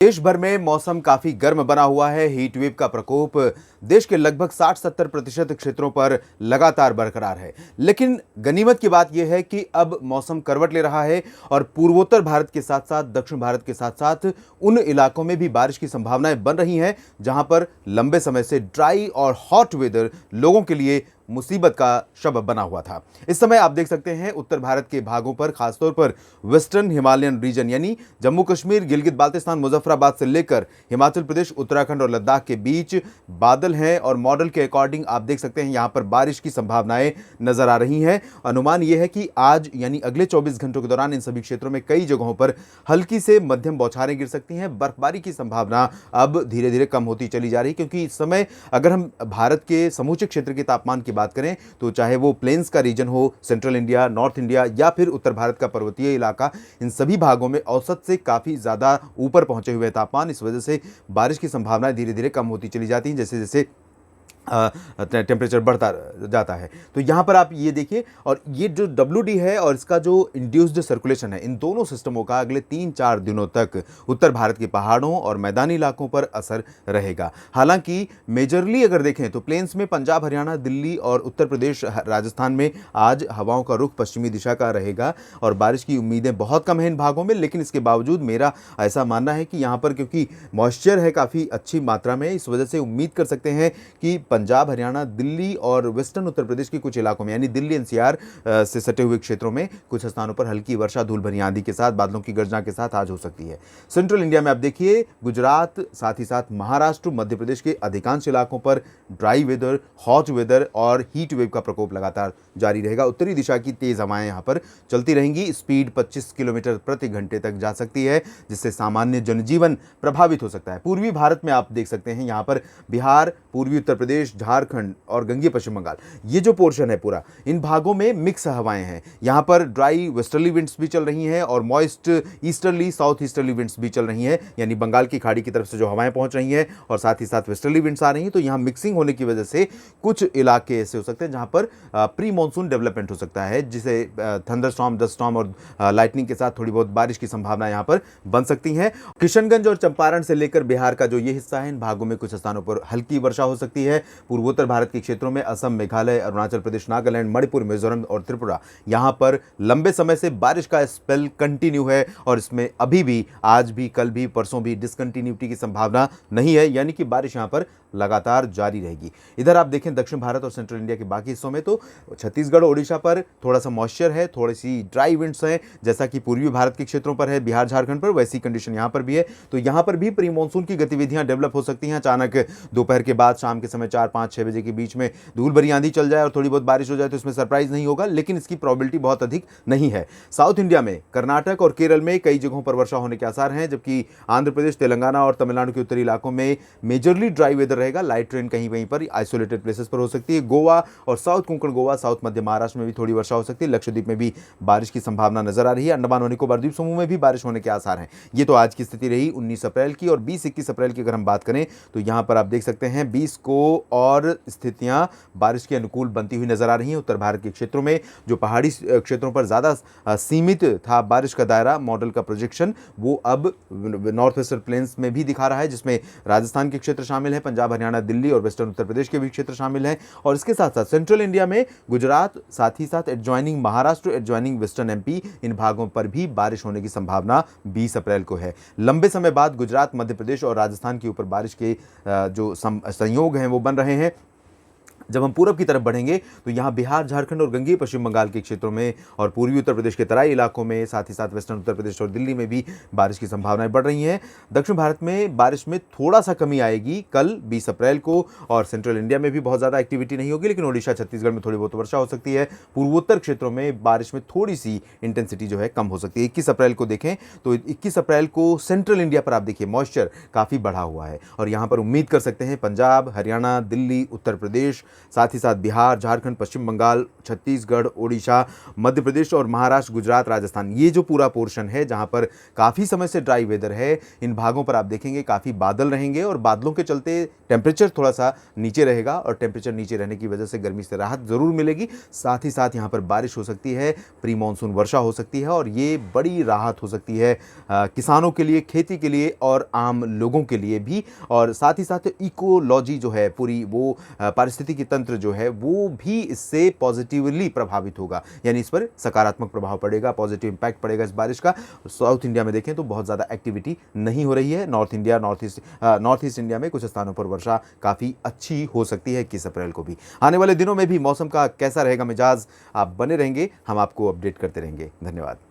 देश भर में मौसम काफी गर्म बना हुआ है। हीट वेव का प्रकोप देश के लगभग 60-70% क्षेत्रों पर लगातार बरकरार है। लेकिन गनीमत की बात यह है कि अब मौसम करवट ले रहा है और पूर्वोत्तर भारत के साथ साथ दक्षिण भारत के साथ साथ उन इलाकों में भी बारिश की संभावनाएं बन रही हैं जहां पर लंबे समय से ड्राई और हॉट वेदर लोगों के लिए मुसीबत का सबब बना हुआ था। इस समय आप देख सकते हैं उत्तर भारत के भागों पर, खासतौर पर वेस्टर्न हिमालयन रीजन यानी जम्मू कश्मीर, गिलगित बाल्टिस्तान, मुजफ्फराबाद से लेकर हिमाचल प्रदेश, उत्तराखंड और लद्दाख के बीच बादल हैं और मॉडल के अकॉर्डिंग आप देख सकते हैं यहां पर बारिश की संभावनाएं नजर आ रही हैं। अनुमान यह है कि आज यानी अगले 24 घंटों के दौरान इन सभी क्षेत्रों में कई जगहों पर हल्की से मध्यम बौछारें गिर सकती हैं। बर्फबारी की संभावना अब धीरे धीरे कम होती चली जा रही है, क्योंकि इस समय अगर हम भारत के समूचे क्षेत्र के तापमान की बात करें तो चाहे वो प्लेन्स का रीजन हो, सेंट्रल इंडिया, नॉर्थ इंडिया या फिर उत्तर भारत का पर्वतीय इलाका, इन सभी भागों में औसत से काफी ज्यादा ऊपर पहुंचे हुए तापमान। इस वजह से बारिश की संभावनाएं धीरे धीरे कम होती चली जाती हैं जैसे जैसे टेम्परेचर बढ़ता जाता है। तो यहाँ पर आप ये देखिए, और ये जो WD है और इसका जो इंड्यूस्ड सर्कुलेशन है, इन दोनों सिस्टमों का अगले 3-4 दिनों तक उत्तर भारत के पहाड़ों और मैदानी इलाकों पर असर रहेगा। हालांकि मेजरली अगर देखें तो प्लेन्स में पंजाब, हरियाणा, दिल्ली और उत्तर प्रदेश, राजस्थान में आज हवाओं का रुख पश्चिमी दिशा का रहेगा और बारिश की उम्मीदें बहुत कम हैं इन भागों में। लेकिन इसके बावजूद मेरा ऐसा मानना है कि यहाँ पर क्योंकि मॉइस्चर है काफ़ी अच्छी मात्रा में, इस वजह से उम्मीद कर सकते हैं कि पंजाब, हरियाणा, दिल्ली और वेस्टर्न उत्तर प्रदेश के कुछ इलाकों में यानी दिल्ली NCR से सटे हुए क्षेत्रों में कुछ स्थानों पर हल्की वर्षा, धूल भरी आंधी के साथ, बादलों की गर्जना के साथ आज हो सकती है। सेंट्रल इंडिया में आप देखिए गुजरात, साथ ही साथ महाराष्ट्र, मध्य प्रदेश के अधिकांश इलाकों पर ड्राई वेदर, हॉट वेदर और हीट वेव का प्रकोप लगातार जारी रहेगा। उत्तरी दिशा की तेज हवाएं यहां पर चलती रहेंगी। स्पीड 25 किलोमीटर प्रति घंटे तक जा सकती है, जिससे सामान्य जनजीवन प्रभावित हो सकता है। पूर्वी भारत में आप देख सकते हैं यहां पर बिहार, पूर्वी उत्तर प्रदेश, झारखंड और गंगीय पश्चिम बंगाल, ये जो पोर्शन है पूरा, इन भागों में मिक्स हवाएं हैं। यहां पर ड्राई वेस्टर्ली विंड्स भी चल रही हैं और moist easterly, south easterly winds भी चल रही हैं, यानी बंगाल की खाड़ी की तरफ से जो हवाएं पहुंच रही हैं और साथ ही साथ वेस्टर्ली विंड्स आ रही हैं। तो यहां मिक्सिंग होने की वजह से कुछ इलाके ऐसे हो सकते हैं जहां पर प्री मानसून डेवलपमेंट हो सकता है, जिसे थंडरस्टॉर्म, डस्ट स्टॉर्म और लाइटनिंग के साथ थोड़ी बहुत बारिश की संभावना यहां पर बन सकती है। किशनगंज और चंपारण से लेकर बिहार का जो ये हिस्सा है, इन भागों में कुछ स्थानों पर हल्की वर्षा हो सकती है। पूर्वोत्तर भारत के क्षेत्रों में असम, मेघालय, अरुणाचल प्रदेश, नागालैंड, मणिपुर, मिजोरम और त्रिपुरा, यहां पर लंबे समय से बारिश का स्पेल कंटिन्यू है और इसमें अभी भी, आज भी, कल भी, परसों भी डिसकंटिन्यूटी की संभावना नहीं है, यानी कि बारिश यहां पर लगातार जारी रहेगी। इधर आप देखें दक्षिण भारत और सेंट्रल इंडिया के बाकी हिस्सों में तो छत्तीसगढ़, ओडिशा पर थोड़ा सा मॉइस्चर है, थोड़ी सी ड्राई विंड्स हैं, जैसा कि पूर्वी भारत के क्षेत्रों पर है, बिहार, झारखंड पर वैसी कंडीशन यहां पर भी है। तो यहां पर भी प्री मानसून की गतिविधियां डेवलप हो सकती हैं। अचानक दोपहर के बाद शाम के समय 4-5-6 बजे के बीच में धूल भरी आंधी चल जाए और थोड़ी बहुत बारिश हो जाए तो इसमें सरप्राइज नहीं होगा, लेकिन इसकी प्रोबेबिलिटी बहुत अधिक नहीं है। साउथ इंडिया में कर्नाटक और केरल में कई जगहों पर वर्षा होने के आसार हैं, जबकि आंध्र प्रदेश, तेलंगाना और तमिलनाडु के उत्तरी इलाकों में मेजरली ड्राई वेदर रहेगा। लाइट रेन कहीं वहीं पर आइसोलेटेड प्लेसेस पर हो सकती है। गोवा और साउथ कोंकण गोवा, साउथ मध्य महाराष्ट्र में भी थोड़ी वर्षा हो सकती है। लक्षद्वीप में भी बारिश की संभावना नजर आ रही है। अंडमान और निकोबार द्वीप समूह में भी बारिश होने के आसार हैं। ये तो आज की स्थिति रही 19 अप्रैल की। और 20-21 अप्रैल की अगर हम बात करें तो यहां पर आप देख सकते हैं 20 को और स्थितियां बारिश के अनुकूल बनती हुई नजर आ रही हैं। उत्तर भारत के क्षेत्रों में जो पहाड़ी क्षेत्रों पर ज्यादा सीमित था बारिश का दायरा, मॉडल का प्रोजेक्शन, वो अब नॉर्थ वेस्टर्न प्लेन्स में भी दिखा रहा है, जिसमें राजस्थान के क्षेत्र शामिल है, पंजाब, हरियाणा, दिल्ली और वेस्टर्न उत्तर प्रदेश के भी क्षेत्र शामिल हैं। और इसके साथ साथ सेंट्रल इंडिया में गुजरात, साथ ही साथ adjoining Maharashtra, adjoining western MP, इन भागों पर भी बारिश होने की संभावना 20 अप्रैल को है। लंबे समय बाद गुजरात, मध्य प्रदेश और राजस्थान के ऊपर बारिश के जो संयोग हैं वो बन रहे हैं। जब हम पूरब की तरफ बढ़ेंगे तो यहाँ बिहार, झारखंड और गंगीय पश्चिम बंगाल के क्षेत्रों में और पूर्वी उत्तर प्रदेश के तराई इलाकों में, साथ ही साथ वेस्टर्न उत्तर प्रदेश और दिल्ली में भी बारिश की संभावनाएं बढ़ रही हैं। दक्षिण भारत में बारिश में थोड़ा सा कमी आएगी कल 20 अप्रैल को, और सेंट्रल इंडिया में भी बहुत ज़्यादा एक्टिविटी नहीं होगी, लेकिन ओडिशा, छत्तीसगढ़ में थोड़ी बहुत वर्षा हो सकती है। पूर्वोत्तर क्षेत्रों में बारिश में थोड़ी सी इंटेंसिटी जो है कम हो सकती है। 21 अप्रैल को देखें तो 21 अप्रैल को सेंट्रल इंडिया पर आप देखिए मॉइस्चर काफ़ी बढ़ा हुआ है और यहाँ पर उम्मीद कर सकते हैं पंजाब, हरियाणा, दिल्ली, उत्तर प्रदेश, साथ ही साथ बिहार, झारखंड, पश्चिम बंगाल, छत्तीसगढ़, ओडिशा, मध्य प्रदेश और महाराष्ट्र, गुजरात, राजस्थान, ये जो पूरा पोर्शन है जहां पर काफ़ी समय से ड्राई वेदर है, इन भागों पर आप देखेंगे काफ़ी बादल रहेंगे और बादलों के चलते टेम्परेचर थोड़ा सा नीचे रहेगा और टेम्परेचर नीचे रहने की वजह से गर्मी से राहत ज़रूर मिलेगी। साथ ही साथ यहाँ पर बारिश हो सकती है, प्री मानसून वर्षा हो सकती है और ये बड़ी राहत हो सकती है किसानों के लिए, खेती के लिए और आम लोगों के लिए भी। और साथ ही साथ इकोलॉजी जो है पूरी, वो पारिस्थितिकी तंत्र जो है वो भी इससे पॉजिटिवली प्रभावित होगा, यानी इस पर सकारात्मक प्रभाव पड़ेगा, पॉजिटिव इंपैक्ट पड़ेगा इस बारिश का। साउथ इंडिया में देखें तो बहुत ज़्यादा एक्टिविटी नहीं हो रही है। नॉर्थ ईस्ट इंडिया में कुछ स्थानों पर वर्षा काफ़ी अच्छी हो सकती है 21 अप्रैल को भी। आने वाले दिनों में भी मौसम का कैसा रहेगा मिजाज, आप बने रहेंगे, हम आपको अपडेट करते रहेंगे। धन्यवाद।